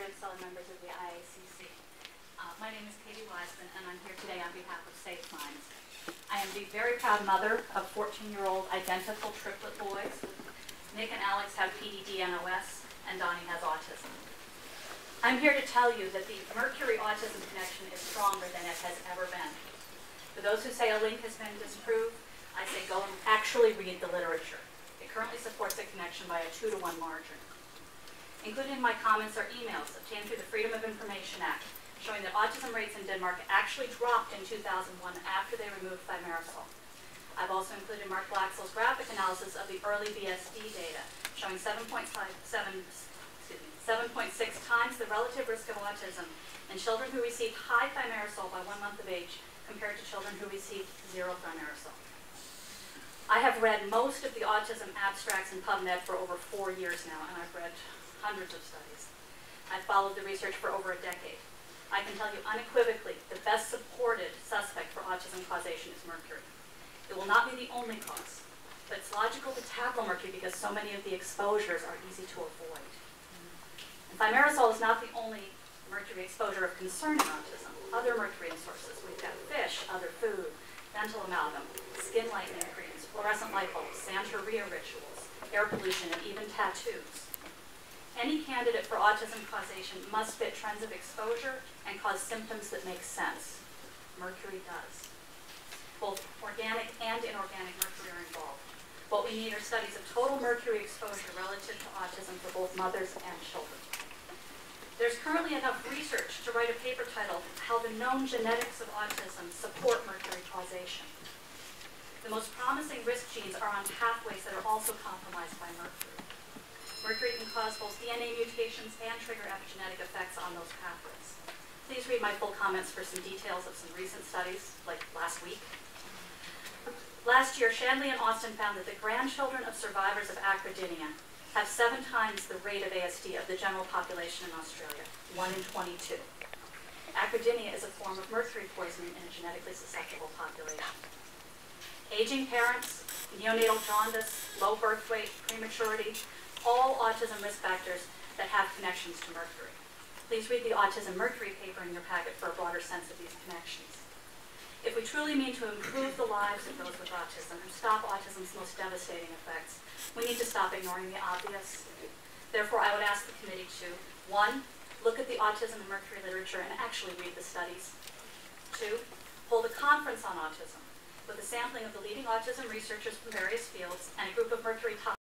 and fellow members of the IACC. My name is Katie Wiseman, and I'm here today on behalf of Safe Minds. I am the very proud mother of 14-year-old identical triplet boys. Nick and Alex have PDD-NOS, and Donnie has autism. I'm here to tell you that the Mercury-autism connection is stronger than it has ever been. For those who say a link has been disproved, I say go and actually read the literature. It currently supports a connection by a 2-to-1 margin. Included in my comments are emails obtained through the Freedom of Information Act, showing that autism rates in Denmark actually dropped in 2001 after they removed thimerosal. I've also included Mark Blaxell's graphic analysis of the early VSD data, showing 7.6 times the relative risk of autism in children who received high thimerosal by 1 month of age compared to children who received 0 thimerosal. I have read most of the autism abstracts in PubMed for over 4 years now, and I've read hundreds of studies. I've followed the research for over a decade. I can tell you unequivocally the best supported suspect for autism causation is mercury. It will not be the only cause, but it's logical to tackle mercury because so many of the exposures are easy to avoid. And thimerosal is not the only mercury exposure of concern in autism. Other mercury sources, we've got fish, other food, dental amalgam, skin lightening creams, fluorescent light bulbs, Santeria rituals, air pollution, and even tattoos. Any candidate for autism causation must fit trends of exposure and cause symptoms that make sense. Mercury does. Both organic and inorganic mercury are involved. What we need are studies of total mercury exposure relative to autism for both mothers and children. There's currently enough research to write a paper titled How the Known Genetics of Autism Support Mercury Causation. The most promising risk genes are on pathways that are also compromised by mercury. Mercury can cause both DNA mutations and trigger epigenetic effects on those pathways. Please read my full comments for some details of some recent studies, like last week. Last year, Shanley and Austin found that the grandchildren of survivors of acrodynia have 7 times the rate of ASD of the general population in Australia, 1 in 22. Acrodynia is a form of mercury poisoning in a genetically susceptible population. Aging parents, neonatal jaundice, low birth weight, prematurity, all autism risk factors that have connections to mercury. Please read the Autism Mercury paper in your packet for a broader sense of these connections. If we truly mean to improve the lives of those with autism and stop autism's most devastating effects, we need to stop ignoring the obvious. Therefore, I would ask the committee to, 1, look at the autism and mercury literature and actually read the studies. 2, hold a conference on autism with a sampling of the leading autism researchers from various fields and a group of mercury